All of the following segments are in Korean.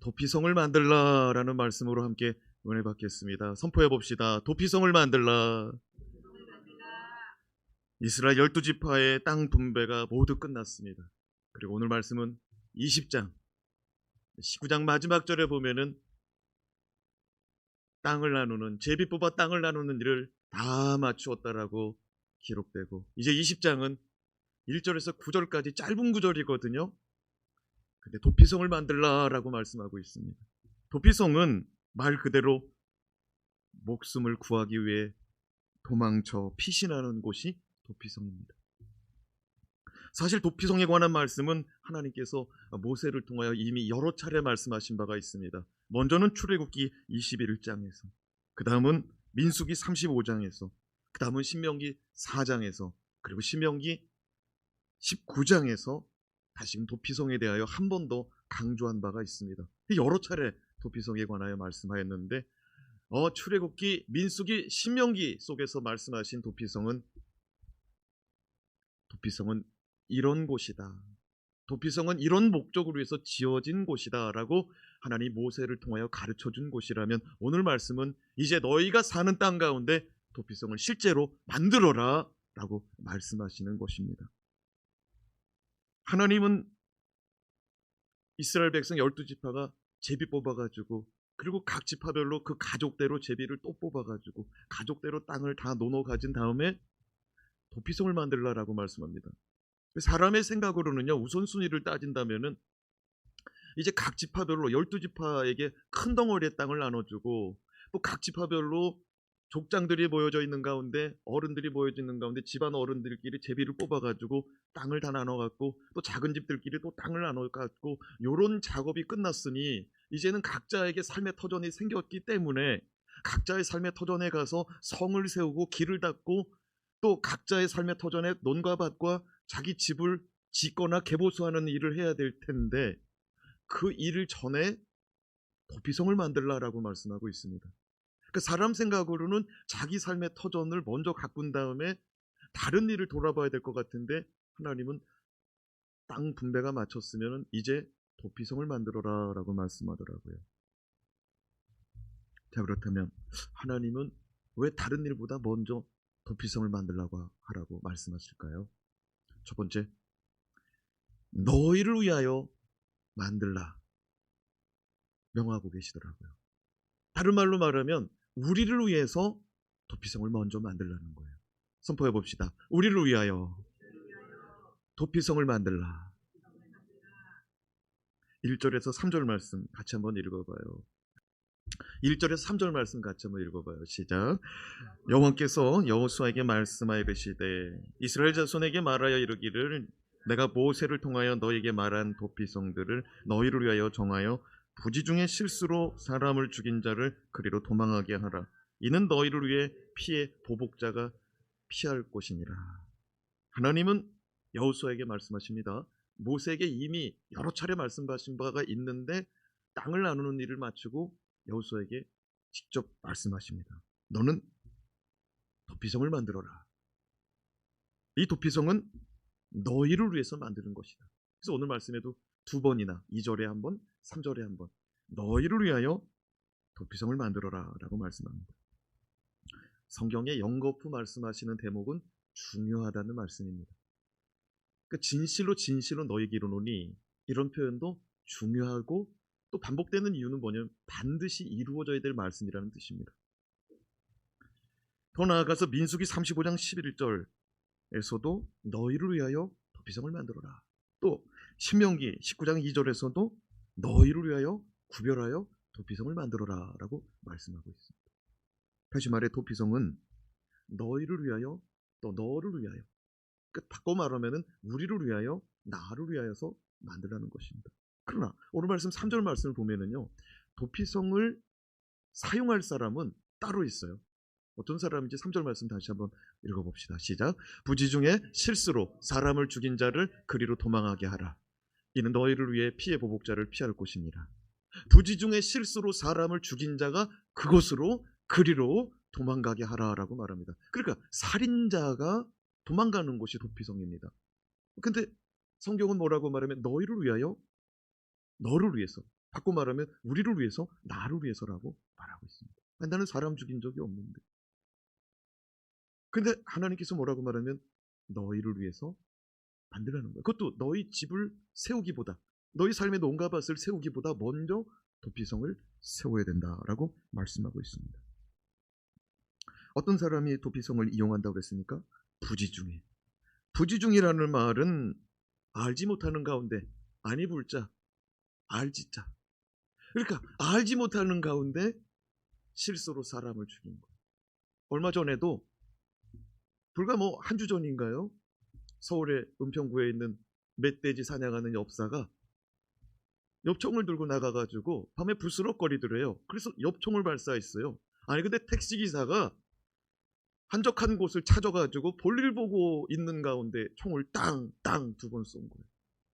도피성을 만들라라는 말씀으로 함께 은혜 받겠습니다. 선포해 봅시다. 도피성을 만들라. 이스라엘 12지파의 땅 분배가 모두 끝났습니다. 그리고 오늘 말씀은 20장 19장 마지막 절에 보면은 땅을 나누는, 제비 뽑아 땅을 나누는 일을 다 마치었다라고 기록되고, 이제 20장은 1절에서 9절까지 짧은 구절이거든요. 근데 도피성을 만들라라고 말씀하고 있습니다. 도피성은 말 그대로 목숨을 구하기 위해 도망쳐 피신하는 곳이 도피성입니다. 사실 도피성에 관한 말씀은 하나님께서 모세를 통하여 이미 여러 차례 말씀하신 바가 있습니다. 먼저는 출애굽기 21장에서, 그 다음은 민수기 35장에서, 그 다음은 신명기 4장에서, 그리고 신명기 19장에서 다시금 도피성에 대하여 한 번 더 강조한 바가 있습니다. 여러 차례 도피성에 관하여 말씀하였는데, 출애굽기, 민수기, 신명기 속에서 말씀하신 도피성은 이런 곳이다. 도피성은 이런 목적으로 위해서 지어진 곳이다 라고 하나님 모세를 통하여 가르쳐준 곳이라면, 오늘 말씀은 이제 너희가 사는 땅 가운데 도피성을 실제로 만들어라 라고 말씀하시는 것입니다. 하나님은 이스라엘 백성 12지파가 제비 뽑아가지고, 그리고 각 지파별로 그 가족대로 제비를 또 뽑아가지고 가족대로 땅을 다 나눠 가진 다음에 도피성을 만들라라고 말씀합니다. 사람의 생각으로는요, 우선순위를 따진다면은 이제 각 지파별로 12지파에게 큰 덩어리의 땅을 나눠주고, 또 각 지파별로 족장들이 모여져 있는 가운데, 어른들이 모여져 있는 가운데 집안 어른들끼리 제비를 뽑아가지고 땅을 다 나눠갖고, 또 작은 집들끼리 또 땅을 나눠갖고, 요런 작업이 끝났으니 이제는 각자에게 삶의 터전이 생겼기 때문에 각자의 삶의 터전에 가서 성을 세우고 길을 닦고, 또 각자의 삶의 터전에 논과 밭과 자기 집을 짓거나 개보수하는 일을 해야 될 텐데, 그 일을 전에 도피성을 만들라라고 말씀하고 있습니다. 그러니까 사람 생각으로는 자기 삶의 터전을 먼저 가꾼 다음에 다른 일을 돌아봐야 될 것 같은데, 하나님은 땅 분배가 마쳤으면 이제 도피성을 만들어라 라고 말씀하더라고요. 자, 그렇다면 하나님은 왜 다른 일보다 먼저 도피성을 만들라고 하라고 말씀하실까요? 첫 번째, 너희를 위하여 만들라 명하고 계시더라고요. 다른 말로 말하면 우리를 위해서 도피성을 먼저 만들라는 거예요. 선포해 봅시다. 우리를 위하여 도피성을 만들라. 1절에서 3절 말씀 같이 한번 읽어봐요. 1절에서 3절 말씀 같이 한번 읽어봐요. 시작. 여호와께서 여호수아에게 말씀하여 이르시되 이스라엘 자손에게 말하여 이르기를 내가 모세를 통하여 너에게 말한 도피성들을 너희를 위하여 정하여 부지 중에 실수로 사람을 죽인 자를 그리로 도망하게 하라. 이는 너희를 위해 피의 보복자가 피할 곳이니라. 하나님은 여호수아에게 말씀하십니다. 모세에게 이미 여러 차례 말씀하신 바가 있는데 땅을 나누는 일을 마치고 여호수아에게 직접 말씀하십니다. 너는 도피성을 만들어라. 이 도피성은 너희를 위해서 만드는 것이다. 그래서 오늘 말씀에도 두 번이나 2절에 한 번, 3절에 한 번 너희를 위하여 도피성을 만들어라 라고 말씀합니다. 성경에 연거푸 말씀하시는 대목은 중요하다는 말씀입니다. 그러니까 진실로 너희에게 이르노니, 이런 표현도 중요하고 또 반복되는 이유는 뭐냐면 반드시 이루어져야 될 말씀이라는 뜻입니다. 더 나아가서 민수기 35장 11절에서도 너희를 위하여 도피성을 만들어라. 또 신명기 19장 2절에서도 너희를 위하여 구별하여 도피성을 만들어라 라고 말씀하고 있습니다. 다시 말해 도피성은 너희를 위하여, 또 너를 위하여, 끝 바꿔 말하면 우리를 위하여, 나를 위하여서 만들라는 것입니다. 그러나 오늘 말씀 3절 말씀을 보면은요, 도피성을 사용할 사람은 따로 있어요. 어떤 사람인지 3절 말씀 다시 한번 읽어봅시다. 시작. 부지 중에 실수로 사람을 죽인 자를 그리로 도망하게 하라. 이는 너희를 위해 피의 보복자를 피할 곳이니라. 부지 중에 실수로 사람을 죽인 자가 그곳으로, 그리로 도망가게 하라라고 말합니다. 그러니까 살인자가 도망가는 곳이 도피성입니다. 근데 성경은 뭐라고 말하면 너희를 위하여, 너를 위해서, 바꿔 말하면 우리를 위해서, 나를 위해서라고 말하고 있습니다. 나는 사람 죽인 적이 없는데. 근데 하나님께서 뭐라고 말하면 너희를 위해서 만들라는 거예요. 그것도 너희 집을 세우기보다, 너희 삶의 농가 밭을 세우기보다 먼저 도피성을 세워야 된다라고 말씀하고 있습니다. 어떤 사람이 도피성을 이용한다고 그랬습니까? 부지중에. 부지중이라는 말은 알지 못하는 가운데, 아니 불자, 알지자. 그러니까 알지 못하는 가운데 실수로 사람을 죽인 거예요. 얼마 전에도 불과 한 주 전인가요? 서울의 은평구에 있는 멧돼지 사냥하는 엽사가 엽총을 들고 나가가지고 밤에 부스럭거리더래요. 그래서 엽총을 발사했어요. 아니 근데 택시기사가 한적한 곳을 찾아가지고 볼일 보고 있는 가운데 총을 땅 두 번 쏜 거예요.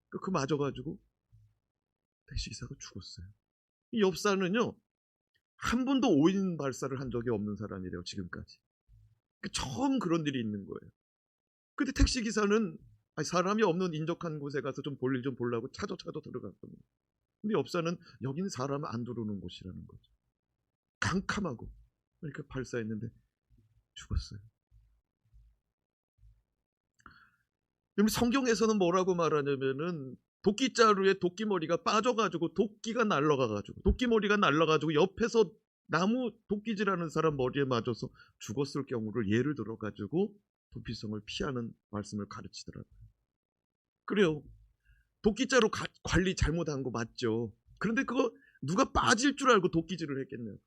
그 맞아가지고 택시기사가 죽었어요. 이 엽사는요, 한 번도 오인 발사를 한 적이 없는 사람이래요, 지금까지. 처음 그런 일이 있는 거예요. 근데 택시기사는 사람이 없는 인적한 곳에 가서 좀 볼일 좀 보려고 찾아 들어갔거든요. 근데 엽사는 여기는 사람 안 들어오는 곳이라는 거죠. 캄캄하고 이렇게 발사했는데 죽었어요. 그럼 성경에서는 뭐라고 말하냐면은 도끼자루에 도끼머리가 빠져가지고 도끼가 날라가가지고 옆에서 나무 도끼질하는 사람 머리에 맞아서 죽었을 경우를 예를 들어가지고 도피성을 피하는 말씀을 가르치더라고요. 그래요. 도끼자루 관리 잘못한 거 맞죠. 그런데 그거 누가 빠질 줄 알고 도끼질을 했겠냐고.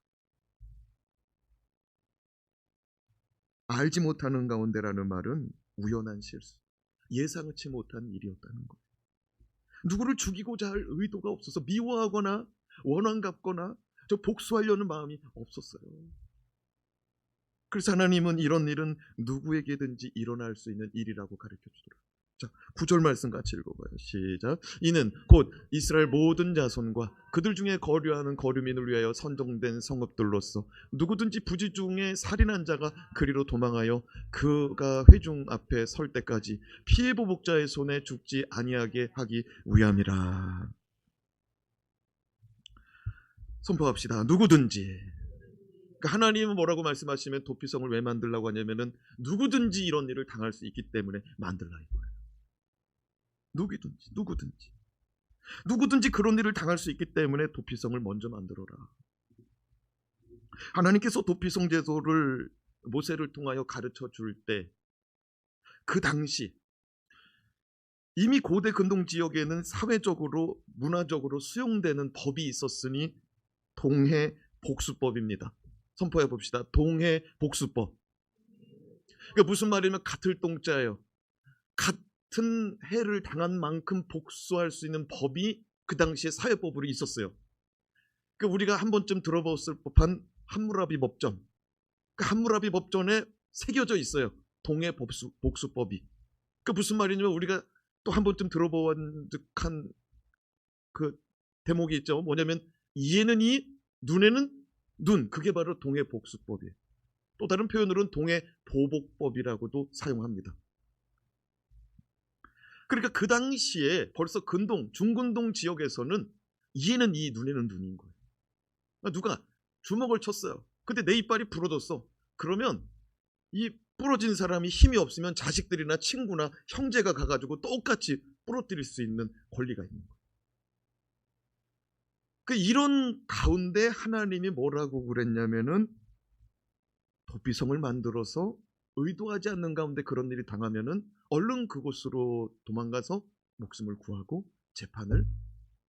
알지 못하는 가운데라는 말은 우연한 실수, 예상치 못한 일이었다는 거예요. 누구를 죽이고자 할 의도가 없어서 미워하거나 원한 갚거나 저 복수하려는 마음이 없었어요. 그래서 하나님은 이런 일은 누구에게든지 일어날 수 있는 일이라고 가르쳐주더라고요. 자, 9절 말씀 같이 읽어봐요. 시작. 이는 곧 이스라엘 모든 자손과 그들 중에 거류하는 거류민을 위하여 선정된 성읍들로서 누구든지 부지중에 살인한 자가 그리로 도망하여 그가 회중 앞에 설 때까지 피해 보복자의 손에 죽지 아니하게 하기 위함이라. 선포합시다. 누구든지. 그러니까 하나님은 뭐라고 말씀하시면 도피성을 왜 만들라고 하냐면은 누구든지 이런 일을 당할 수 있기 때문에 만들라 이거예요. 누구든지 그런 일을 당할 수 있기 때문에 도피성을 먼저 만들어라. 하나님께서 도피성 제도를 모세를 통하여 가르쳐 줄 때 그 당시 이미 고대 근동 지역에는 사회적으로 문화적으로 수용되는 법이 있었으니 동해 복수법입니다. 선포해 봅시다. 동해 복수법. 그러니까 무슨 말이냐면 같을 동자예요. 같은 해를 당한 만큼 복수할 수 있는 법이 그 당시에 사회법으로 있었어요. 그러니까 우리가 한 번쯤 들어봤을 법한 함무라비 법전. 그 함무라비 법전에 새겨져 있어요. 동해 복수법이. 그 무슨 말이냐면 우리가 또 한 번쯤 들어본 듯한 그 대목이 있죠. 뭐냐면 이에는 이, 눈에는 눈. 그게 바로 동해 복수법이에요. 또 다른 표현으로는 동해 보복법이라고도 사용합니다. 그러니까 그 당시에 벌써 근동, 중근동 지역에서는 이에는 이, 눈에는 눈인 거예요. 누가 주먹을 쳤어요. 근데 내 이빨이 부러졌어. 그러면 이 부러진 사람이 힘이 없으면 자식들이나 친구나 형제가 가가지고 똑같이 부러뜨릴 수 있는 권리가 있는 거예요. 이런 가운데 하나님이 뭐라고 그랬냐면은 도피성을 만들어서 의도하지 않는 가운데 그런 일이 당하면은 얼른 그곳으로 도망가서 목숨을 구하고 재판을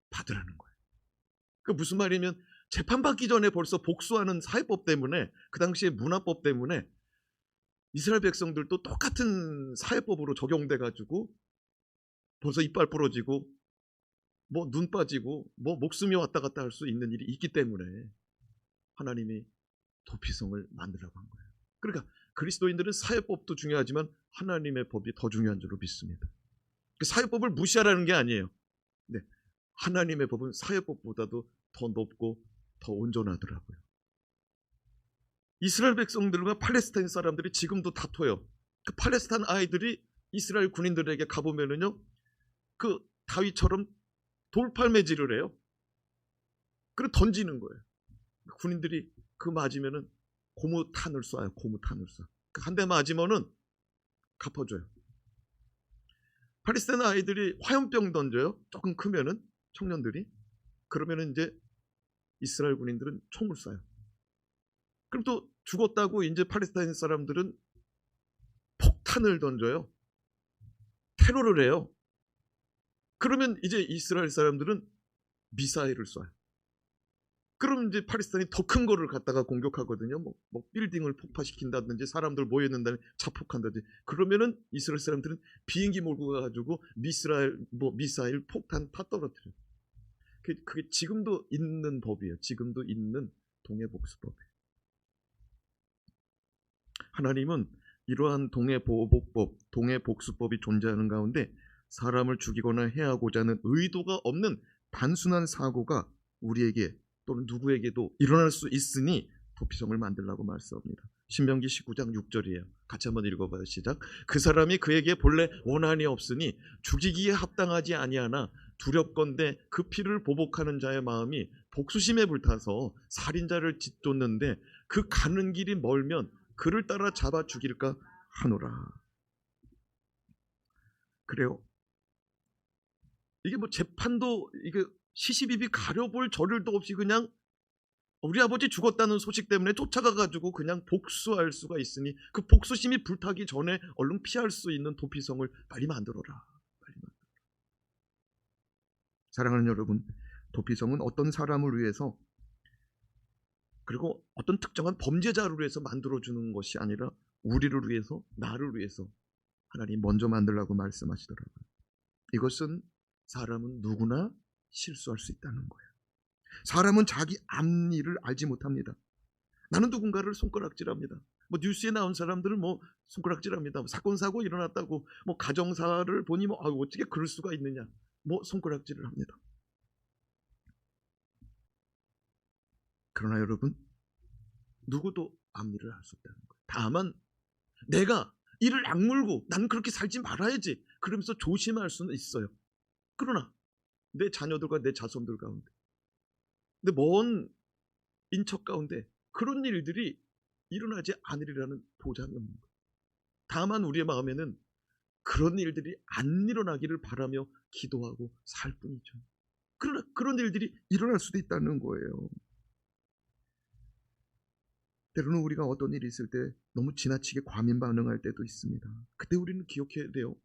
받으라는 거예요. 무슨 말이냐면 재판받기 전에 벌써 복수하는 사회법 때문에, 그 당시에 문화법 때문에 이스라엘 백성들도 똑같은 사회법으로 적용돼 가지고 벌써 이빨 부러지고 눈 빠지고 목숨이 왔다 갔다 할 수 있는 일이 있기 때문에 하나님이 도피성을 만들라고 한 거예요. 그러니까 그리스도인들은 사회법도 중요하지만 하나님의 법이 더 중요한 줄로 믿습니다. 사회법을 무시하라는 게 아니에요. 네, 하나님의 법은 사회법보다도 더 높고 더 온전하더라고요. 이스라엘 백성들과 팔레스타인 사람들이 지금도 다퉈요. 그 팔레스타인 아이들이 이스라엘 군인들에게 가보면은요, 그 다윗처럼 돌팔매질을 해요. 그리고 던지는 거예요. 군인들이 그 맞으면은 고무탄을 쏴요. 고무탄을 쏴. 한 대 맞으면은 갚아줘요. 팔레스타인 아이들이 화염병 던져요. 조금 크면은 청년들이. 그러면은 이제 이스라엘 군인들은 총을 쏴요. 그럼 또 죽었다고 이제 팔레스타인 사람들은 폭탄을 던져요. 테러를 해요. 그러면 이제 이스라엘 사람들은 미사일을 쏴요. 그럼 이제 팔레스타인이 더 큰 거를 갖다가 공격하거든요. 뭐 빌딩을 폭파시킨다든지 사람들 모여있는다든지 자폭한다든지. 그러면은 이스라엘 사람들은 비행기 몰고 가가지고 미사일 폭탄 다 떨어뜨려요. 그게 지금도 있는 법이에요. 지금도 있는 동해복수법이에요. 하나님은 이러한 동해보복법, 동해복수법이 존재하는 가운데 사람을 죽이거나 해하고자 하는 의도가 없는 단순한 사고가 우리에게 또는 누구에게도 일어날 수 있으니 도피성을 만들라고 말씀합니다. 신명기 19장 6절이에요. 같이 한번 읽어봐요. 시작. 그 사람이 그에게 본래 원한이 없으니 죽이기에 합당하지 아니하나 두렵건대 그 피를 보복하는 자의 마음이 복수심에 불타서 살인자를 짓쫓는데 그 가는 길이 멀면 그를 따라 잡아 죽일까 하노라. 그래요. 이게 뭐 재판도 이게 시시비비 가려볼 저를도 없이 그냥 우리 아버지 죽었다는 소식 때문에 쫓아가가지고 그냥 복수할 수가 있으니 그 복수심이 불타기 전에 얼른 피할 수 있는 도피성을 빨리 만들어라. 빨리 만들어라. 사랑하는 여러분, 도피성은 어떤 사람을 위해서 그리고 어떤 특정한 범죄자를 위해서 만들어주는 것이 아니라 우리를 위해서, 나를 위해서 하나님 먼저 만들라고 말씀하시더라고요. 이것은 사람은 누구나 실수할 수 있다는 거예요. 사람은 자기 앞일을 알지 못합니다. 나는 누군가를 손가락질합니다. 뭐 뉴스에 나온 사람들은 뭐 손가락질합니다. 사건 사고 일어났다고 뭐 가정사를 보니 뭐 어떻게 그럴 수가 있느냐 뭐 손가락질을 합니다. 그러나 여러분, 누구도 앞일을 알 수 없다는 거예요. 다만 내가 이를 악물고 나는 그렇게 살지 말아야지 그러면서 조심할 수는 있어요. 그러나 내 자녀들과 내 자손들 가운데, 내 먼 인척 가운데 그런 일들이 일어나지 않으리라는 보장이 없는 거예요. 다만 우리의 마음에는 그런 일들이 안 일어나기를 바라며 기도하고 살 뿐이죠. 그러나 그런 일들이 일어날 수도 있다는 거예요. 때로는 우리가 어떤 일이 있을 때 너무 지나치게 과민 반응할 때도 있습니다. 그때 우리는 기억해야 돼요.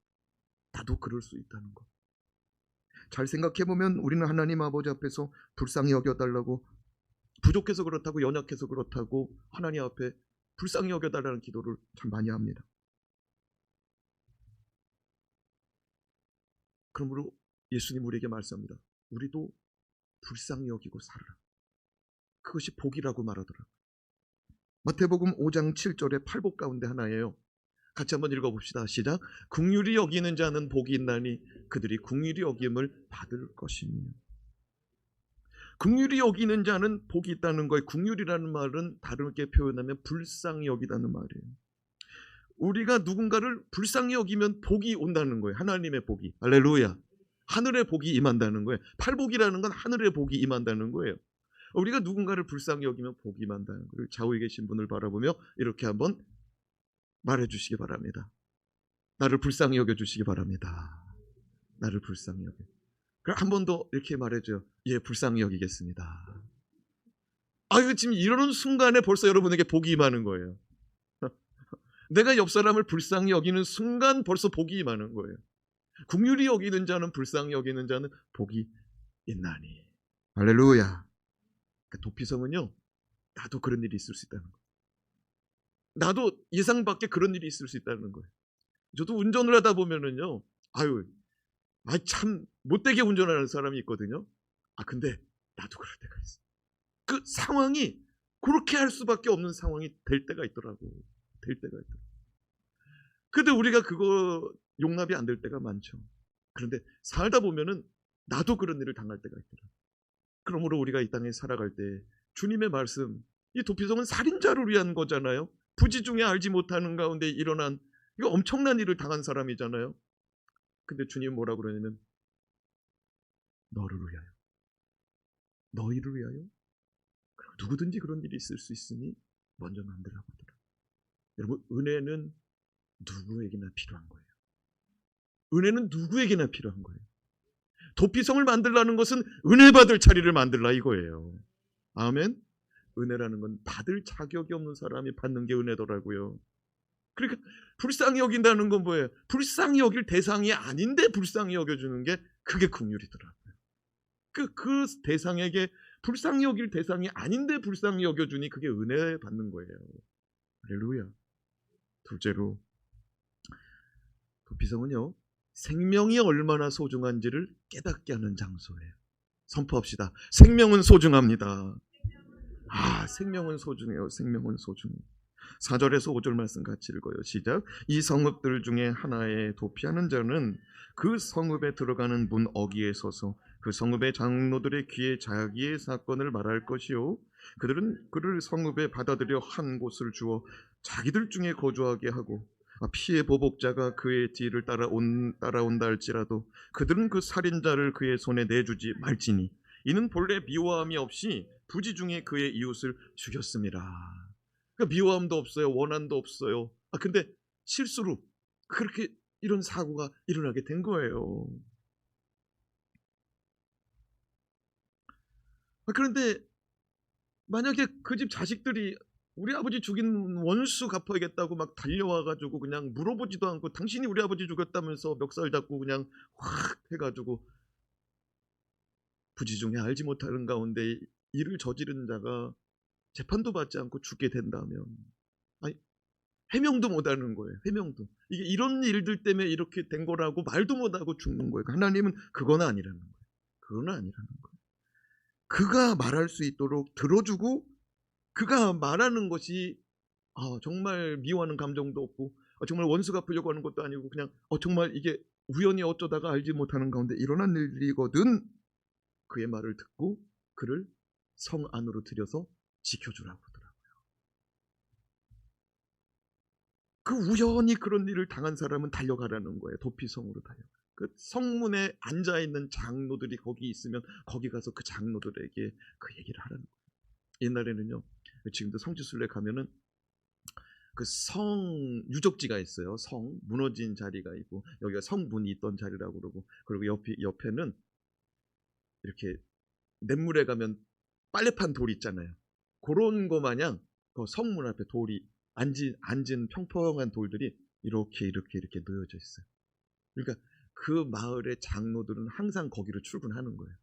나도 그럴 수 있다는 것. 잘 생각해보면 우리는 하나님 아버지 앞에서 불쌍히 여겨달라고, 부족해서 그렇다고, 연약해서 그렇다고 하나님 앞에 불쌍히 여겨달라는 기도를 참 많이 합니다. 그러므로 예수님 우리에게 말씀합니다. 우리도 불쌍히 여기고 살아라. 그것이 복이라고 말하더라고요. 마태복음 5장 7절의 팔복 가운데 하나예요. 같이 한번 읽어봅시다. 시작. 긍휼히 여기는 자는 복이 있나니 그들이 긍휼히 여김을 받을 것이며. 긍휼히 여기는 자는 복이 있다는 거예요. 긍휼이라는 말은 다르게 표현하면 불쌍히 여기다는 말이에요. 우리가 누군가를 불쌍히 여기면 복이 온다는 거예요. 하나님의 복이. 할렐루야. 하늘의 복이 임한다는 거예요. 팔복이라는 건 하늘의 복이 임한다는 거예요. 우리가 누군가를 불쌍히 여기면 복이 임한다는 거예요. 좌우에 계신 분을 바라보며 이렇게 한번 말해주시기 바랍니다. 나를 불쌍히 여겨주시기 바랍니다. 나를 불쌍히 여겨. 그럼 한 번 더 이렇게 말해줘요. 예, 불쌍히 여기겠습니다. 이거 지금 이러는 순간에 벌써 여러분에게 복이 임하는 거예요. 내가 옆 사람을 불쌍히 여기는 순간 벌써 복이 임하는 거예요. 긍휼히 여기는 자는, 불쌍히 여기는 자는 복이 있나니. 할렐루야. 도피성은요, 나도 그런 일이 있을 수 있다는 거예요. 나도 예상 밖에 그런 일이 있을 수 있다는 거예요. 저도 운전을 하다 보면은요, 참 못되게 운전하는 사람이 있거든요. 근데 나도 그럴 때가 있어. 그 상황이 그렇게 할 수밖에 없는 상황이 될 때가 있더라고. 될 때가 있더라고. 근데 우리가 그거 용납이 안 될 때가 많죠. 그런데 살다 보면은 나도 그런 일을 당할 때가 있더라고. 그러므로 우리가 이 땅에 살아갈 때 주님의 말씀, 이 도피성은 살인자를 위한 거잖아요. 부지 중에 알지 못하는 가운데 일어난 이거 엄청난 일을 당한 사람이잖아요. 근데 주님 뭐라 그러냐면 너를 위하여, 너희를 위하여. 그리고 누구든지 그런 일이 있을 수 있으니 먼저 만들라고 하더라. 여러분, 은혜는 누구에게나 필요한 거예요. 은혜는 누구에게나 필요한 거예요. 도피성을 만들라는 것은 은혜 받을 자리를 만들라 이거예요. 아멘. 은혜라는 건 받을 자격이 없는 사람이 받는 게 은혜더라고요. 그러니까 불쌍히 여긴다는 건 뭐예요? 불쌍히 여길 대상이 아닌데 불쌍히 여겨주는 게 그게 긍휼이더라고요. 그 대상에게 불쌍히 여길 대상이 아닌데 불쌍히 여겨주니 그게 은혜 받는 거예요. 할렐루야. 둘째로, 도피성은요, 생명이 얼마나 소중한지를 깨닫게 하는 장소예요. 선포합시다. 생명은 소중합니다. 생명은 소중해요. 생명은 소중해요. 4절에서 5절 말씀 같이 읽어요. 시작. 이 성읍들 중에 하나에 도피하는 자는 그 성읍에 들어가는 문 어귀에 서서 그 성읍의 장로들의 귀에 자기의 사건을 말할 것이요, 그들은 그를 성읍에 받아들여 한 곳을 주어 자기들 중에 거주하게 하고, 피해 보복자가 그의 뒤를 따라온다 할지라도 그들은 그 살인자를 그의 손에 내주지 말지니 이는 본래 미워함이 없이 부지 중에 그의 이웃을 죽였습니다. 그러니까 미워함도 없어요. 원한도 없어요. 근데 실수로 그렇게 이런 사고가 일어나게 된 거예요. 그런데 만약에 그 집 자식들이 우리 아버지 죽인 원수 갚아야겠다고 막 달려와가지고 그냥 물어보지도 않고 당신이 우리 아버지 죽였다면서 멱살 잡고 그냥 확 해가지고 부지 중에 알지 못하는 가운데 이를 저지른 자가 재판도 받지 않고 죽게 된다면, 해명도 못하는 거예요. 해명도. 이게 이런 일들 때문에 이렇게 된 거라고 말도 못하고 죽는 거예요. 하나님은 그건 아니라는 거예요. 그건 아니라는 거예요. 그가 말할 수 있도록 들어주고, 그가 말하는 것이 정말 미워하는 감정도 없고 정말 원수 갚으려고 하는 것도 아니고 그냥 정말 이게 우연히 어쩌다가 알지 못하는 가운데 일어난 일이거든. 그의 말을 듣고 그를 성 안으로 들여서 지켜주라고 하더라고요. 그 우연히 그런 일을 당한 사람은 달려가라는 거예요. 도피성으로 달려가. 그 성문에 앉아있는 장로들이 거기 있으면 거기 가서 그 장로들에게 그 얘기를 하라는 거예요. 옛날에는요, 지금도 성지순례 가면은 그 성 유적지가 있어요. 성 무너진 자리가 있고 여기가 성문이 있던 자리라고 그러고, 그리고 옆에는 이렇게 냇물에 가면 빨래판 돌 있잖아요. 그런 거 마냥 그 성문 앞에 돌이 앉은 평평한 돌들이 이렇게 놓여져 있어요. 그러니까 그 마을의 장로들은 항상 거기로 출근하는 거예요.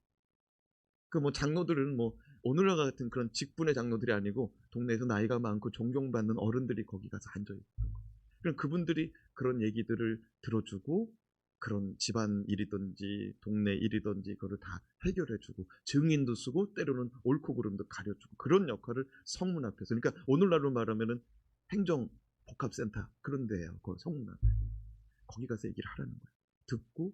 그 뭐 장로들은 뭐 오늘날 같은 그런 직분의 장로들이 아니고 동네에서 나이가 많고 존경받는 어른들이 거기 가서 앉아 있던 거예요. 그럼 그분들이 그런 얘기들을 들어주고 그런 집안 일이든지 동네 일이든지 그걸 다 해결해주고 증인도 쓰고 때로는 옳고 그름도 가려주고 그런 역할을 성문 앞에서, 그러니까 오늘날로 말하면은 행정 복합센터 그런 데예요. 그 성문 앞에 거기 가서 얘기를 하라는 거예요. 듣고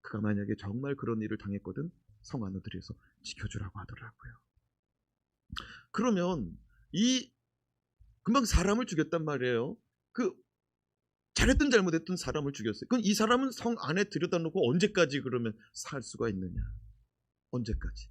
그가 만약에 정말 그런 일을 당했거든 성 안으로 들여서 지켜주라고 하더라고요. 그러면 금방 사람을 죽였단 말이에요. 잘했든 잘못했든 사람을 죽였어요. 그럼 이 사람은 성 안에 들여다 놓고 언제까지 그러면 살 수가 있느냐? 언제까지?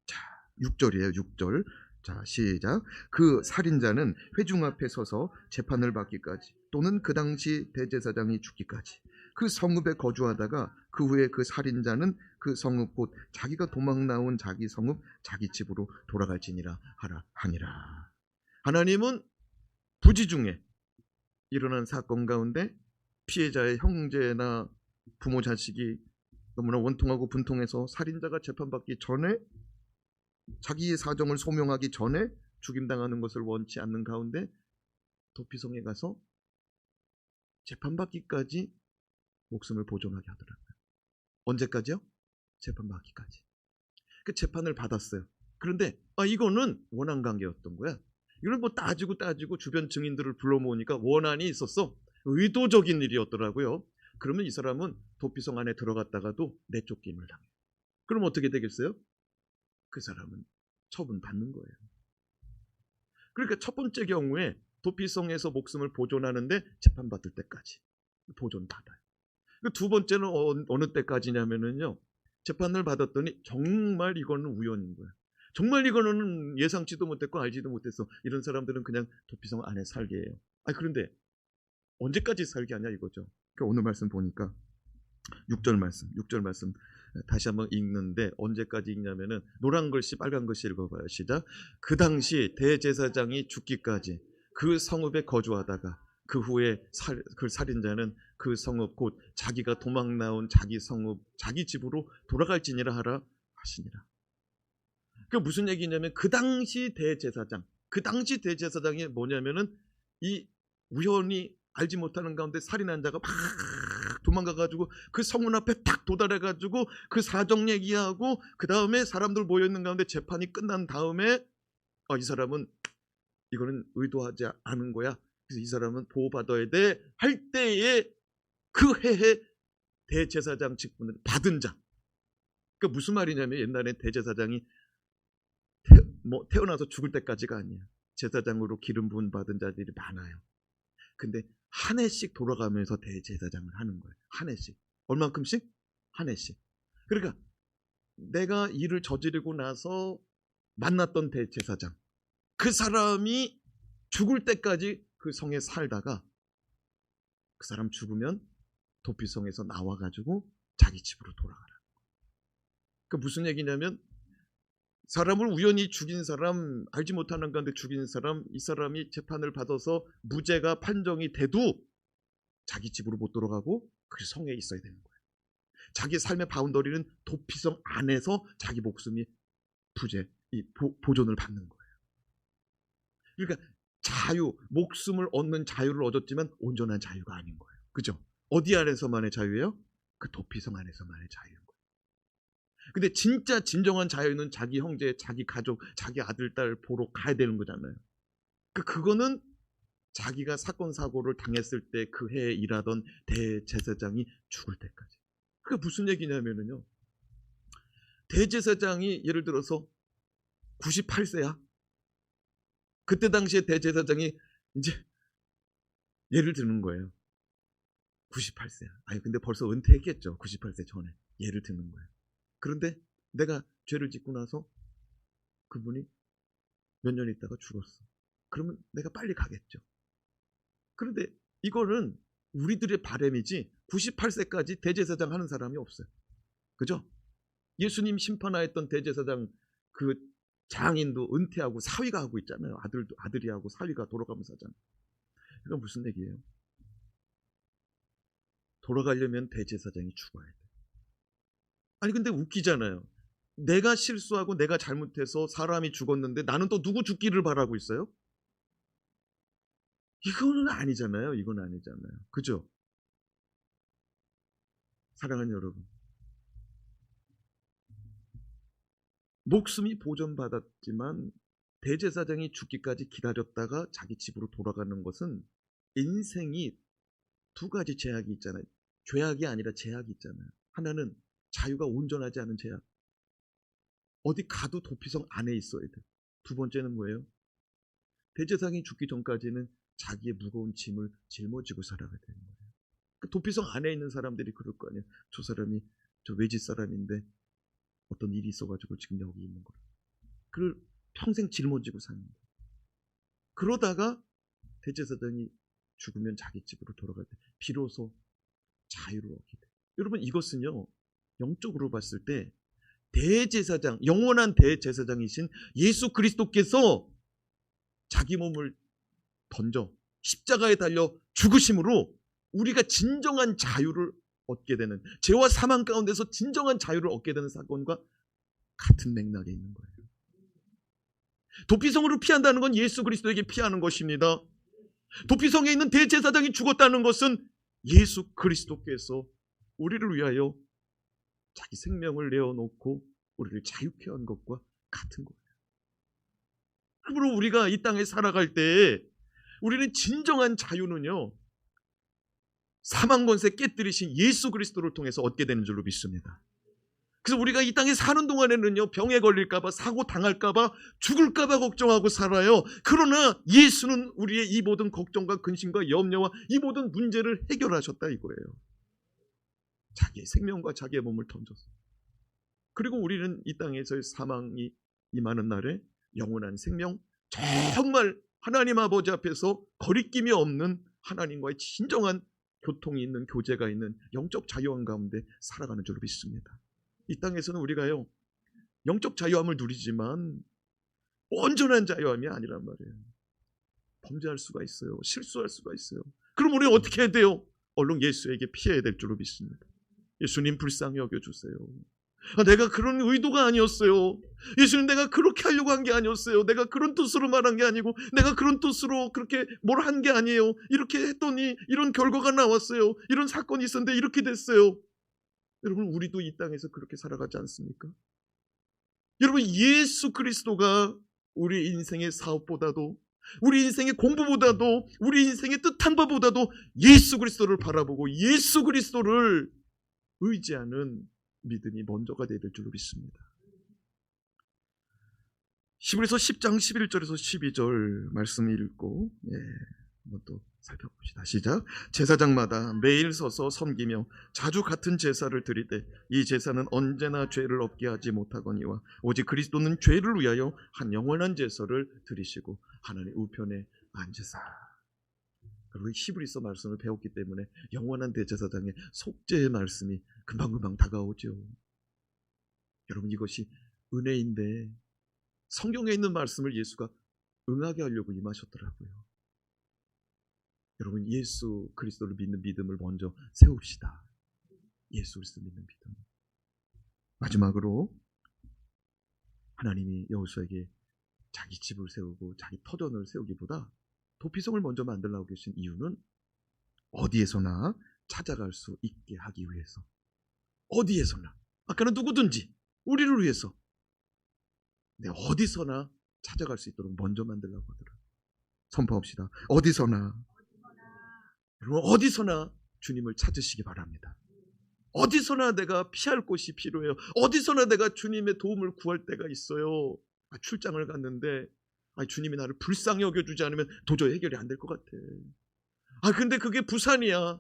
자, 6절이에요. 6절. 자, 시작. 그 살인자는 회중 앞에 서서 재판을 받기까지, 또는 그 당시 대제사장이 죽기까지 그 성읍에 거주하다가 그 후에 그 살인자는 그 성읍 곧 자기가 도망 나온 자기 성읍 자기 집으로 돌아갈지니라 하니라. 하나님은 부지 중에 일어난 사건 가운데 피해자의 형제나 부모 자식이 너무나 원통하고 분통해서 살인자가 재판받기 전에 자기의 사정을 소명하기 전에 죽임당하는 것을 원치 않는 가운데 도피성에 가서 재판받기까지 목숨을 보존하게 하더라고요. 언제까지요? 재판받기까지. 그 재판을 받았어요. 그런데 이거는 원한 관계였던 거야. 이걸 뭐 따지고 주변 증인들을 불러 모으니까 원한이 있었어. 의도적인 일이었더라고요. 그러면 이 사람은 도피성 안에 들어갔다가도 내쫓김을 당해요. 그럼 어떻게 되겠어요? 그 사람은 처분받는 거예요. 그러니까 첫 번째 경우에 도피성에서 목숨을 보존하는데 재판받을 때까지 보존받아요. 두 번째는 어느 때까지냐면요, 재판을 받았더니 정말 이거는 우연인 거야. 정말 이거는 예상치도 못했고 알지도 못했어. 이런 사람들은 그냥 도피성 안에 살게 해요. 그런데 언제까지 살게 하냐 이거죠. 오늘 말씀 보니까 6절 말씀 다시 한번 읽는데 언제까지 읽냐면은 노란 글씨 빨간 글씨 읽어봐요. 시작. 그 당시 대제사장이 죽기까지 그 성읍에 거주하다가 그 후에 그 살인자는 그 성읍 곧 자기가 도망 나온 자기 성읍 자기 집으로 돌아갈지니라 하라 하시니라. 그 무슨 얘기냐면 그 당시 대제사장이 뭐냐면은 이 우연히 알지 못하는 가운데 살인한 자가 막 도망가가지고 그 성문 앞에 딱 도달해가지고 그 사정 얘기하고 그 다음에 사람들 모여있는 가운데 재판이 끝난 다음에 이 사람은 이거는 의도하지 않은 거야. 그래서 이 사람은 보호받아야 돼 할 때에 그 해에 대제사장 직분을 받은 자. 그러니까 무슨 말이냐면 옛날에 대제사장이 태어나서 죽을 때까지가 아니야. 제사장으로 기름 부음 받은 자들이 많아요. 근데 한 해씩 돌아가면서 대제사장을 하는 거예요. 한 해씩. 얼만큼씩? 한 해씩. 그러니까 내가 일을 저지르고 나서 만났던 대제사장, 그 사람이 죽을 때까지 그 성에 살다가 그 사람 죽으면 도피성에서 나와가지고 자기 집으로 돌아가라. 그 무슨 얘기냐면 사람을 우연히 죽인 사람, 알지 못하는 가운데 죽인 사람, 이 사람이 재판을 받아서 무죄가 판정이 돼도 자기 집으로 못 돌아가고 그 성에 있어야 되는 거예요. 자기 삶의 바운더리는 도피성 안에서 자기 목숨이 보존을 받는 거예요. 그러니까 목숨을 얻는 자유를 얻었지만 온전한 자유가 아닌 거예요. 그죠? 어디 안에서만의 자유예요? 그 도피성 안에서만의 자유인 거예요. 근데 진짜 진정한 자유는 자기 형제, 자기 가족, 자기 아들, 딸 보러 가야 되는 거잖아요. 그거는 자기가 사건 사고를 당했을 때 그 해에 일하던 대제사장이 죽을 때까지. 그게 무슨 얘기냐면요. 대제사장이 예를 들어서 98세야. 그때 당시에 대제사장이 이제 예를 드는 거예요. 98세야. 근데 벌써 은퇴했겠죠. 98세 전에. 예를 드는 거예요. 그런데 내가 죄를 짓고 나서 그분이 몇 년 있다가 죽었어. 그러면 내가 빨리 가겠죠. 그런데 이거는 우리들의 바람이지 98세까지 대제사장 하는 사람이 없어요. 그죠? 예수님 심판하였던 대제사장 그 장인도 은퇴하고 사위가 하고 있잖아요. 아들이 하고 사위가 돌아가면서 하잖아요. 이건 무슨 얘기예요? 돌아가려면 대제사장이 죽어야 돼. 근데 웃기잖아요. 내가 실수하고 내가 잘못해서 사람이 죽었는데 나는 또 누구 죽기를 바라고 있어요? 이거는 아니잖아요. 이건 아니잖아요. 그죠? 사랑하는 여러분, 목숨이 보존받았지만 대제사장이 죽기까지 기다렸다가 자기 집으로 돌아가는 것은 인생이 두 가지 제약이 있잖아요. 죄악이 아니라 제약이 있잖아요. 하나는 자유가 온전하지 않은 제약. 어디 가도 도피성 안에 있어야 돼. 두 번째는 뭐예요? 대제사장이 죽기 전까지는 자기의 무거운 짐을 짊어지고 살아가야 되는 거예요. 그 도피성 안에 있는 사람들이 그럴 거 아니에요. 저 사람이 저 외지 사람인데 어떤 일이 있어가지고 지금 여기 있는 거예요. 그걸 평생 짊어지고 사는 거예요. 그러다가 대제사장이 죽으면 자기 집으로 돌아갈 때 비로소 자유를 얻게 돼요. 여러분, 이것은요 영적으로 봤을 때 대제사장, 영원한 대제사장이신 예수 그리스도께서 자기 몸을 던져 십자가에 달려 죽으심으로 우리가 진정한 자유를 얻게 되는, 죄와 사망 가운데서 진정한 자유를 얻게 되는 사건과 같은 맥락에 있는 거예요. 도피성으로 피한다는 건 예수 그리스도에게 피하는 것입니다. 도피성에 있는 대제사장이 죽었다는 것은 예수 그리스도께서 우리를 위하여 자기 생명을 내어놓고 우리를 자유케 한 것과 같은 거예요. 그러므로 우리가 이 땅에 살아갈 때 우리는 진정한 자유는요, 사망 권세 깨뜨리신 예수 그리스도를 통해서 얻게 되는 줄로 믿습니다. 그래서 우리가 이 땅에 사는 동안에는요, 병에 걸릴까봐, 사고 당할까봐, 죽을까봐 걱정하고 살아요. 그러나 예수는 우리의 이 모든 걱정과 근심과 염려와 이 모든 문제를 해결하셨다 이거예요. 자기의 생명과 자기의 몸을 던졌어요. 그리고 우리는 이 땅에서의 사망이 임하는 날에 영원한 생명, 정말 하나님 아버지 앞에서 거리낌이 없는 하나님과의 진정한 교통이 있는, 교제가 있는 영적 자유함 가운데 살아가는 줄로 믿습니다. 이 땅에서는 우리가요, 영적 자유함을 누리지만 온전한 자유함이 아니란 말이에요. 범죄할 수가 있어요. 실수할 수가 있어요. 그럼 우리는 어떻게 해야 돼요? 얼른 예수에게 피해야 될 줄로 믿습니다. 예수님 불쌍히 여겨주세요. 내가 그런 의도가 아니었어요. 예수님, 내가 그렇게 하려고 한 게 아니었어요. 내가 그런 뜻으로 말한 게 아니고, 내가 그런 뜻으로 그렇게 뭘 한 게 아니에요. 이렇게 했더니 이런 결과가 나왔어요. 이런 사건이 있었는데 이렇게 됐어요. 여러분, 우리도 이 땅에서 그렇게 살아가지 않습니까? 여러분, 예수 그리스도가 우리 인생의 사업보다도, 우리 인생의 공부보다도, 우리 인생의 뜻한 바보다도 예수 그리스도를 바라보고 예수 그리스도를 의지하는 믿음이 먼저가 되어야 될 줄로 믿습니다. 히브리서 10장 11절에서 12절 말씀 읽고 한번 또 살펴봅시다. 시작. 제사장마다 매일 서서 섬기며 자주 같은 제사를 드리되 이 제사는 언제나 죄를 없게 하지 못하거니와 오직 그리스도는 죄를 위하여 한 영원한 제사를 드리시고 하나님 우편에 앉으사. 그리고 히브리서 말씀을 배웠기 때문에 영원한 대제사장의 속죄의 말씀이 금방금방 다가오죠. 여러분, 이것이 은혜인데 성경에 있는 말씀을 예수가 응하게 하려고 임하셨더라고요. 여러분, 예수 그리스도를 믿는 믿음을 먼저 세웁시다. 예수 그리스도 믿는 믿음. 마지막으로 하나님이 여호수아에게 자기 집을 세우고 자기 터전을 세우기보다 도피성을 먼저 만들라고 계신 이유는 어디에서나 찾아갈 수 있게 하기 위해서. 어디에서나. 아까는 누구든지 우리를 위해서. 네, 어디서나 찾아갈 수 있도록 먼저 만들라고 하더라고요. 선포합시다. 어디서나. 여러분, 어디서나 주님을 찾으시기 바랍니다. 어디서나 내가 피할 곳이 필요해요. 어디서나 내가 주님의 도움을 구할 때가 있어요. 출장을 갔는데 주님이 나를 불쌍히 여겨주지 않으면 도저히 해결이 안 될 것 같아. 근데 그게 부산이야.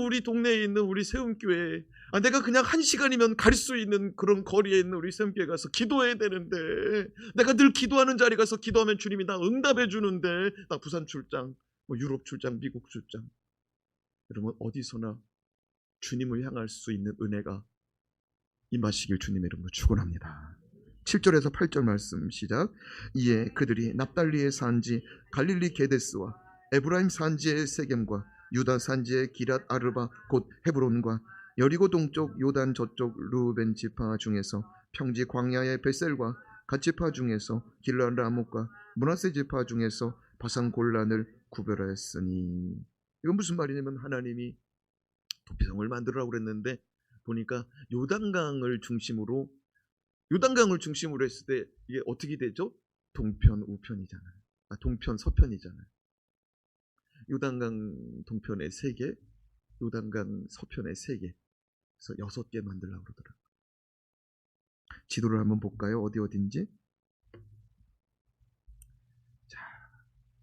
우리 동네에 있는 우리 세움교회, 내가 그냥 1시간이면 갈 수 있는 그런 거리에 있는 우리 세움교회 가서 기도해야 되는데, 내가 늘 기도하는 자리 가서 기도하면 주님이 나 응답해 주는데, 나 부산 출장, 유럽 출장, 미국 출장. 여러분, 어디서나 주님을 향할 수 있는 은혜가 임하시길 주님의 이름으로 축원합니다. 7절에서 8절 말씀 시작. 이에 그들이 납달리의 산지 갈릴리 게데스와 에브라임 산지의 세겜과 유다 산지의 기랏 아르바 곧 헤브론과 여리고 동쪽 요단 저쪽 루벤 지파 중에서 평지 광야의 벳셀과 갓 지파 중에서 길르앗 라못과 므낫세 지파 중에서 바산 골란을 구별하였으니. 이건 무슨 말이냐면 하나님이 도피성을 만들으라고 그랬는데 보니까 요단강을 중심으로 했을 때 이게 어떻게 되죠? 동편 우편이잖아요. 동편 서편이잖아요. 요단강 동편에 3개, 요단강 서편에 3개, 그래서 6개 만들려고 그러더라고요. 지도를 한번 볼까요? 어딘지. 자,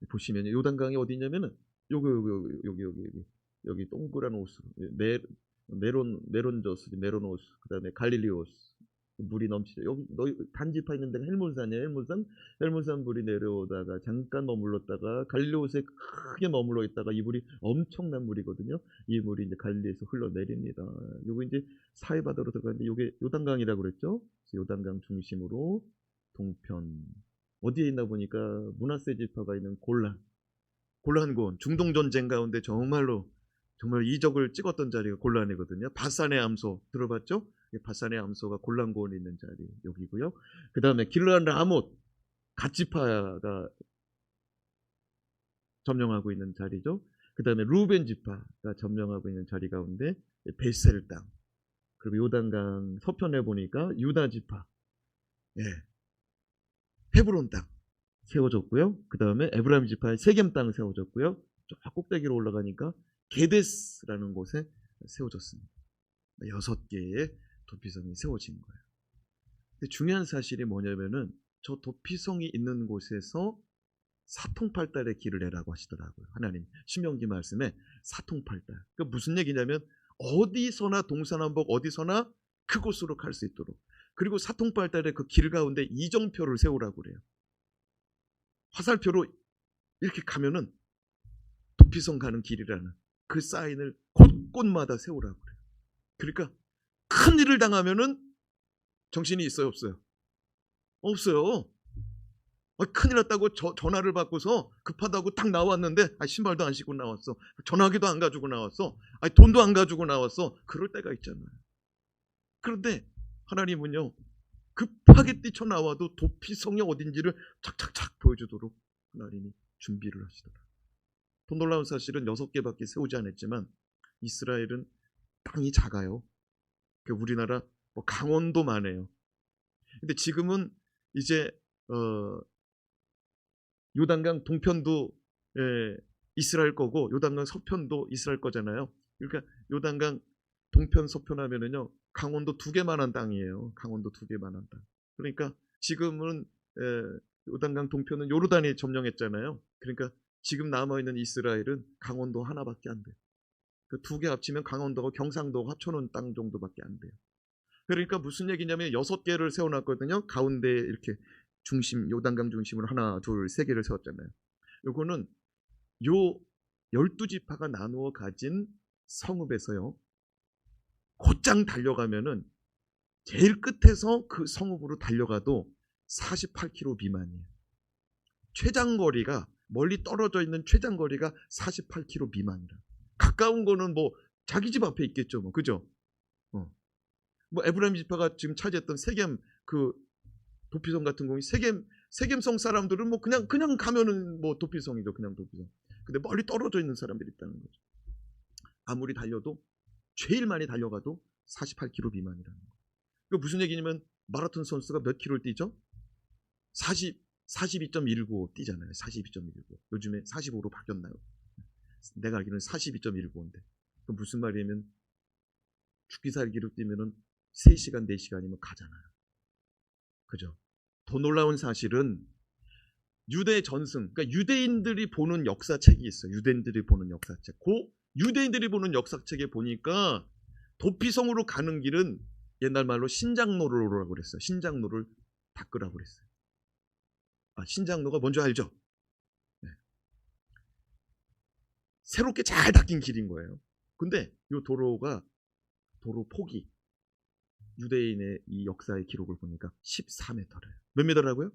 보시면 요단강이 어디냐면은 여기 동그란 호수, 메론호수, 그다음에 갈릴리호수. 물이 넘치죠. 여기 단지파 있는 데가 헬몬산이에요. 헬몬산 물이 내려오다가 잠깐 머물렀다가 갈릴리호수에 크게 머물러 있다가 이 물이 엄청난 물이거든요. 이 물이 이제 갈릴리에서 흘러내립니다. 요거 이제 사해바다로 들어가는데 요게 요단강이라고 그랬죠. 요단강 중심으로 동편 어디에 있나 보니까 므낫세 지파가 있는 골란군 중동 전쟁 가운데 정말 이적을 찍었던 자리가 골란이거든요. 바산의 암소 들어봤죠? 바산의 암소가 골란고원에 있는 자리 여기고요. 그 다음에 길르앗 라못 갓지파가 점령하고 있는 자리죠. 그 다음에 루벤 지파가 점령하고 있는 자리 가운데 벳셀 땅. 그리고 요단강 서편에 보니까 유다 지파, 헤브론 땅 세워졌고요. 그 다음에 에브라임 지파의 세겜 땅 세워졌고요. 저 꼭대기로 올라가니까 게데스라는 곳에 세워졌습니다. 6개의 도피성이 세워진 거예요. 근데 중요한 사실이 뭐냐면은 저 도피성이 있는 곳에서 사통팔달의 길을 내라고 하시더라고요. 하나님 신명기 말씀에 사통팔달. 그러니까 무슨 얘기냐면 어디서나 동서남북 어디서나 그곳으로 갈 수 있도록 그리고 사통발달의 그 길 가운데 이정표를 세우라고 그래요. 화살표로 이렇게 가면은 도피성 가는 길이라는 그 사인을 곳곳마다 세우라고 그래요. 그러니까 큰 일을 당하면은 정신이 있어요, 없어요? 없어요. 큰일 났다고 전화를 받고서 급하다고 딱 나왔는데 신발도 안 신고 나왔어. 전화기도 안 가지고 나왔어. 돈도 안 가지고 나왔어. 그럴 때가 있잖아요. 그런데 하나님은요, 급하게 뛰쳐나와도 도피성이 어딘지를 착착착 보여주도록 하나님이 준비를 하시더라. 더 놀라운 사실은 6개밖에 세우지 않았지만 이스라엘은 땅이 작아요. 우리나라 강원도만 해요. 근데 지금은 이제 요단강 동편도 이스라엘 거고 요단강 서편도 이스라엘 거잖아요. 그러니까 요단강 동편 서편 하면은요, 강원도 2개만한 땅이에요. 강원도 2개만한 땅. 그러니까 지금은 요단강 동편은 요르단이 점령했잖아요. 그러니까 지금 남아있는 이스라엘은 강원도 하나밖에 안 돼요. 그 2개 합치면 강원도가 경상도가 합쳐놓은 땅 정도밖에 안 돼요. 그러니까 무슨 얘기냐면 6개를 세워놨거든요. 가운데 이렇게 중심, 요단강 중심으로 하나, 둘, 3개를 세웠잖아요. 요거는 요 12지파가 나누어 가진 성읍에서요, 곧장 달려가면은 제일 끝에서 그 성읍으로 달려가도 48km 미만이에요. 최장거리가, 멀리 떨어져 있는 최장거리가 48km 미만이라. 가까운 거는 뭐 자기 집 앞에 있겠죠, 뭐. 그죠? 뭐 에브라임 지파가 지금 차지했던 세겜 그 도피성 같은 경우에 세겜성 사람들은 뭐 그냥 가면은 뭐 도피성이죠. 그냥 도피성. 근데 멀리 떨어져 있는 사람들이 있다는 거죠. 아무리 달려도, 제일 많이 달려가도 48km 미만이라는 거예요. 그 무슨 얘기냐면 마라톤 선수가 몇 킬로를 뛰죠? 42.195 뛰잖아요. 42.195. 요즘에 45로 바뀌었나요? 내가 알기로는 42.195인데. 그 무슨 말이냐면 죽기 살기로 뛰면은 3시간, 4시간이면 가잖아요. 그죠? 더 놀라운 사실은 유대 전승, 그러니까 유대인들이 보는 역사책이 있어요. 유대인들이 보는 역사책. 유대인들이 보는 역사책에 보니까 도피성으로 가는 길은 옛날 말로 신장로라고 그랬어요. 신장로를 닦으라고 그랬어요. 신장로가 뭔지 알죠? 네. 새롭게 잘 닦인 길인 거예요. 근데 이 도로 폭이 유대인의 이 역사의 기록을 보니까 14m래요. 몇 미터라고요?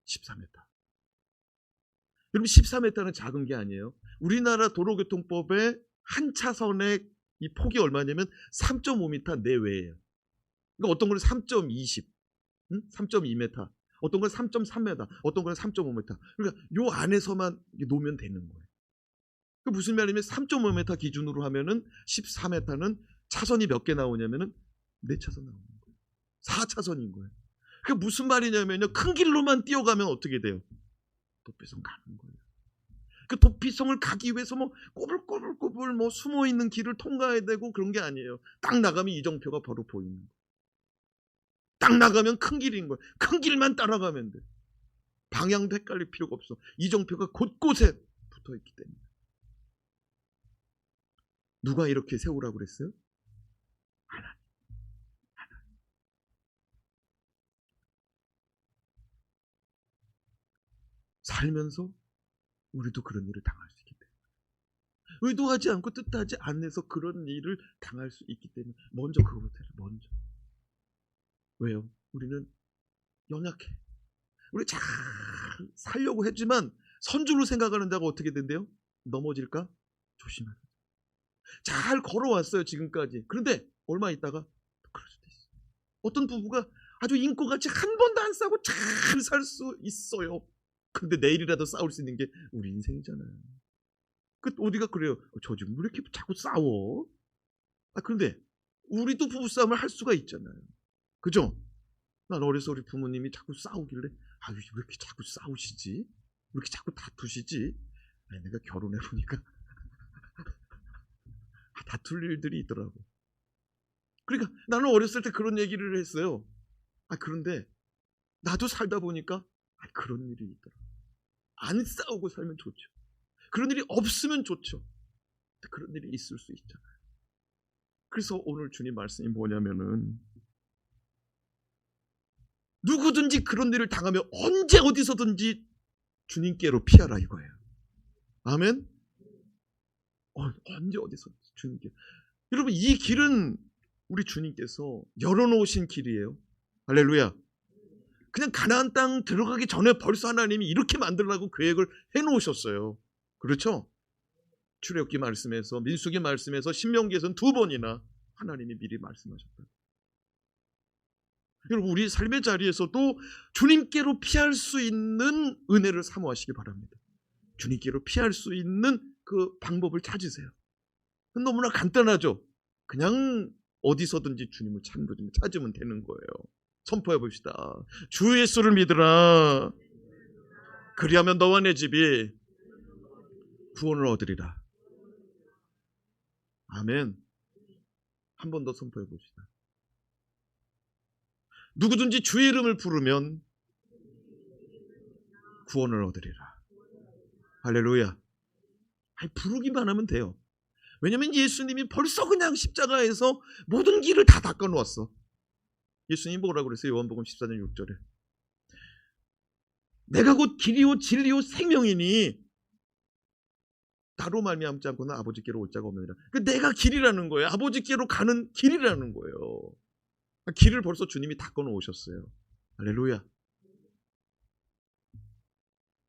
14m. 여러분, 14m는 작은 게 아니에요. 우리나라 도로교통법의 한 차선의 이 폭이 얼마냐면 3.5m 내외예요. 그러니까 어떤 거는 3.20, 3.2m, 어떤 건 3.3m, 어떤 건 3.5m. 그러니까 요 안에서만 놓으면 되는 거예요. 그 무슨 말이냐면 3.5m 기준으로 하면은 14m는 차선이 몇 개 나오냐면은 4차선 나오는 거예요. 4차선인 거예요. 그게 무슨 말이냐면요, 큰 길로만 뛰어가면 어떻게 돼요? 도피성 가는 거예요. 그 도피성을 가기 위해서 뭐 꼬불꼬불 뭐 숨어 있는 길을 통과해야 되고 그런 게 아니에요. 딱 나가면 이정표가 바로 보이는 거예요. 딱 나가면 큰 길인 거예요. 큰 길만 따라가면 돼. 방향도 헷갈릴 필요가 없어. 이정표가 곳곳에 붙어 있기 때문에. 누가 이렇게 세우라고 그랬어요? 하나님. 살면서 우리도 그런 일을 당할 수 있기 때문에, 의도하지 않고 뜻하지 않아서 그런 일을 당할 수 있기 때문에 먼저 그거부터 해요. 먼저. 왜요? 우리는 연약해. 우리 잘 살려고 했지만 선주로 생각하는 자가 어떻게 된대요? 넘어질까? 조심하라. 잘 걸어왔어요, 지금까지. 그런데 얼마 있다가 그럴 수도 있어요. 어떤 부부가 아주 인꼬같이 한 번도 안 싸우고 잘 살 수 있어요. 근데 내일이라도 싸울 수 있는 게 우리 인생이잖아요. 우리가 그래요. 저 지금 왜 이렇게 자꾸 싸워? 그런데 우리도 부부싸움을 할 수가 있잖아요. 그죠? 난 어려서 우리 부모님이 자꾸 싸우길래 왜 이렇게 자꾸 싸우시지? 왜 이렇게 자꾸 다투시지? 내가 결혼해 보니까 다툴 일들이 있더라고. 그러니까 나는 어렸을 때 그런 얘기를 했어요. 그런데 나도 살다 보니까 그런 일이 있더라고. 안 싸우고 살면 좋죠. 그런 일이 없으면 좋죠. 그런 일이 있을 수 있잖아요. 그래서 오늘 주님 말씀이 뭐냐면은 누구든지 그런 일을 당하면 언제 어디서든지 주님께로 피하라 이거예요. 아멘. 언제 어디서든지 주님께. 여러분, 이 길은 우리 주님께서 열어놓으신 길이에요. 할렐루야. 그냥 가나안 땅 들어가기 전에 벌써 하나님이 이렇게 만들라고 계획을 해놓으셨어요. 그렇죠? 출애굽기 말씀에서, 민수기 말씀에서, 신명기에서는 2번이나 하나님이 미리 말씀하셨다. 여러분, 우리 삶의 자리에서도 주님께로 피할 수 있는 은혜를 사모하시기 바랍니다. 주님께로 피할 수 있는 그 방법을 찾으세요. 너무나 간단하죠. 그냥 어디서든지 주님을 찾으면 되는 거예요. 선포해 봅시다. 주 예수를 믿으라. 그리하면 너와 내 집이 구원을 얻으리라. 아멘. 한 번 더 선포해 봅시다. 누구든지 주의 이름을 부르면 구원을 얻으리라. 할렐루야. 부르기만 하면 돼요. 왜냐하면 예수님이 벌써 그냥 십자가에서 모든 길을 다 닦아놓았어. 예수님이 뭐라고 그랬어요? 요한복음 14장 6절에 내가 곧 길이요 진리요 생명이니 나로 말미암지 않고는 아버지께로 올 자가 없느니라. 내가 길이라는 거예요. 아버지께로 가는 길이라는 거예요. 길을 벌써 주님이 닦아놓으셨어요. 할렐루야.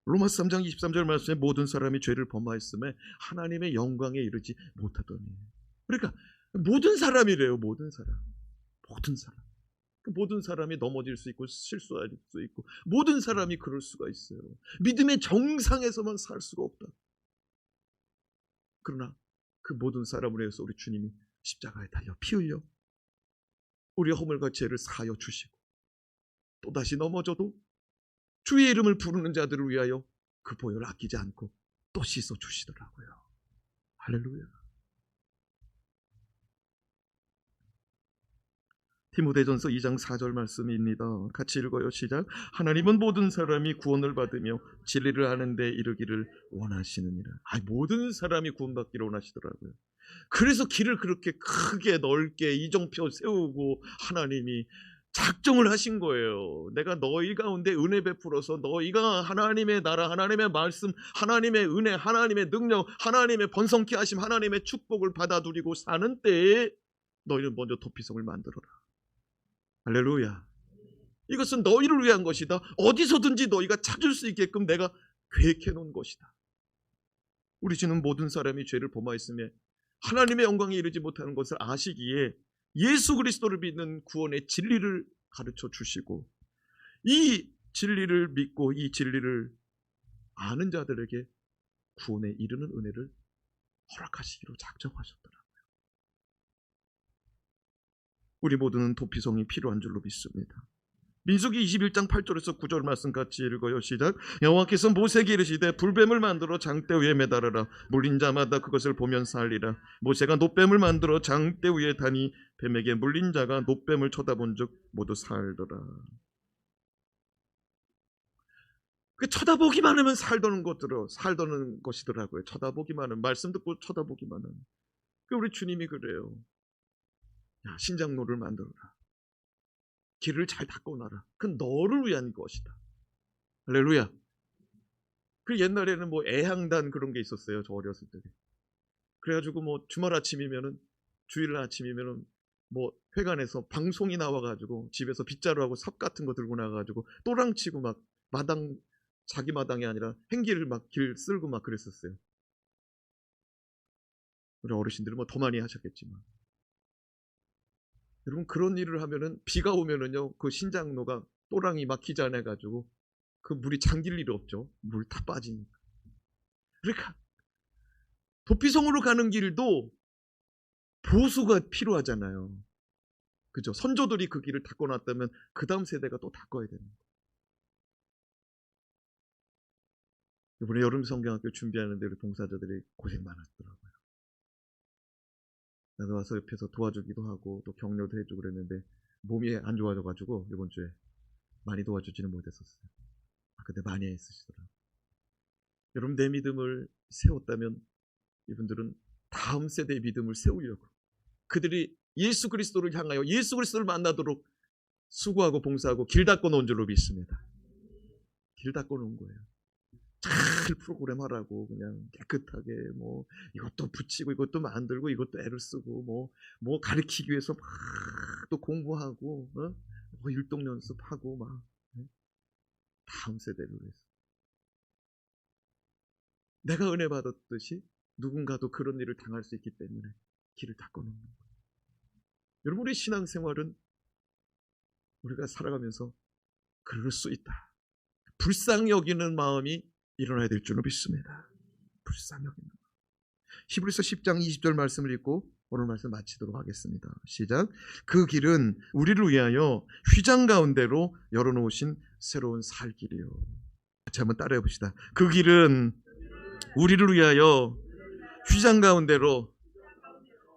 로마서 3장 23절 말씀에 모든 사람이 죄를 범하였음에 하나님의 영광에 이르지 못하더니. 그러니까 모든 사람이래요. 모든 사람. 모든 사람이 넘어질 수 있고 실수할 수 있고 모든 사람이 그럴 수가 있어요. 믿음의 정상에서만 살 수가 없다. 그러나 그 모든 사람을 위해서 우리 주님이 십자가에 달려 피 흘려 우리의 허물과 죄를 사하여 주시고 또다시 넘어져도 주의 이름을 부르는 자들을 위하여 그 보혈을 아끼지 않고 또 씻어 주시더라고요. 할렐루야. 디모데전서 2장 4절 말씀입니다. 같이 읽어요. 시작. 하나님은 모든 사람이 구원을 받으며 진리를 아는 데 이르기를 원하시느니라. 모든 사람이 구원받기를 원하시더라고요. 그래서 길을 그렇게 크게 넓게 이정표 세우고 하나님이 작정을 하신 거예요. 내가 너희 가운데 은혜 베풀어서 너희가 하나님의 나라, 하나님의 말씀, 하나님의 은혜, 하나님의 능력, 하나님의 번성케 하심, 하나님의 축복을 받아 누리고 사는 때에 너희는 먼저 도피성을 만들어라. 할렐루야. 이것은 너희를 위한 것이다. 어디서든지 너희가 찾을 수 있게끔 내가 계획해 놓은 것이다. 우리 주는 모든 사람이 죄를 범하였으며 하나님의 영광에 이르지 못하는 것을 아시기에 예수 그리스도를 믿는 구원의 진리를 가르쳐 주시고 이 진리를 믿고 이 진리를 아는 자들에게 구원에 이르는 은혜를 허락하시기로 작정하셨더라고요. 우리 모두는 도피성이 필요한 줄로 믿습니다. 민수기 21장 8절에서 9절 말씀 같이 읽어요. 시작. 여호와께서 모세에게 이르시되 불뱀을 만들어 장대 위에 매달아라. 물린 자마다 그것을 보면 살리라. 모세가 놋뱀을 만들어 장대 위에 다니 뱀에게 물린 자가 놋뱀을 쳐다본 즉 모두 살더라. 쳐다보기만 하면 살더는 것이더라고요. 쳐다보기만 하면, 말씀 듣고 쳐다보기만 하면. 우리 주님이 그래요. 신장로를 만들어라. 길을 잘 닦아놔라. 그건 너를 위한 것이다. 할렐루야. 옛날에는 애향단 그런 게 있었어요. 저 어렸을 때. 그래가지고 주말 아침이면은, 주일 아침이면은 회관에서 방송이 나와가지고 집에서 빗자루하고 삽 같은 거 들고 나가가지고 또랑치고 막 자기 마당이 아니라 행기를 막 길 쓸고 막 그랬었어요. 우리 어르신들은 더 많이 하셨겠지만. 여러분, 그런 일을 하면은 비가 오면은요 그 신장로가 또랑이 막히지 않아가지고 그 물이 잠길 일이 없죠. 물 다 빠지니까. 그러니까 도피성으로 가는 길도 보수가 필요하잖아요. 그죠? 선조들이 그 길을 닦아놨다면 그 다음 세대가 또 닦아야 되는 거예요. 이번에 여름 성경학교 준비하는데 우리 봉사자들이 고생 많았더라고요. 나도 와서 옆에서 도와주기도 하고 또 격려도 해주고 그랬는데 몸이 안 좋아져가지고 이번 주에 많이 도와주지는 못했었어요. 근데 많이 애쓰시더라고요. 여러분, 내 믿음을 세웠다면 이분들은 다음 세대의 믿음을 세우려고, 그들이 예수 그리스도를 향하여 예수 그리스도를 만나도록 수고하고 봉사하고 길 닦고 놓은 줄로 믿습니다. 길 닦고 놓은 거예요. 잘 프로그램 하라고 그냥 깨끗하게 뭐 이것도 붙이고 이것도 만들고 이것도 애를 쓰고 뭐 가르치기 위해서 막 또 공부하고 뭐 율동 연습하고 막 다음 세대를 위해서 내가 은혜 받았듯이 누군가도 그런 일을 당할 수 있기 때문에 길을 닦고 놓는 거예요. 여러분, 우리 신앙생활은 우리가 살아가면서 그럴 수 있다. 불쌍히 여기는 마음이 일어나야 될 줄로 믿습니다. 불쌍히 여기는 마음. 히브리서 10장 20절 말씀을 읽고 오늘 말씀 마치도록 하겠습니다. 시작. 그 길은 우리를 위하여 휘장 가운데로 열어놓으신 새로운 살 길이요. 같이 한번 따라해 봅시다. 그 길은 우리를 위하여 휘장 가운데로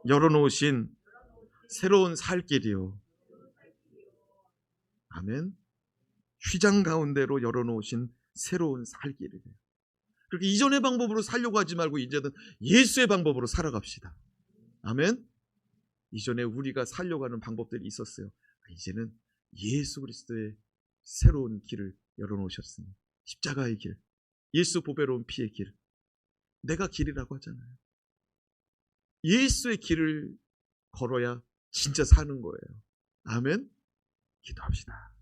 열어놓으신 새로운 살 길이요. 아멘. 휘장 가운데로 열어놓으신 새로운 살 길이래요. 그렇게 이전의 방법으로 살려고 하지 말고 이제는 예수의 방법으로 살아갑시다. 아멘. 이전에 우리가 살려고 하는 방법들이 있었어요. 이제는 예수 그리스도의 새로운 길을 열어놓으셨으니 십자가의 길, 예수 보배로운 피의 길, 내가 길이라고 하잖아요. 예수의 길을 걸어야 진짜 사는 거예요. 아멘. 기도합시다.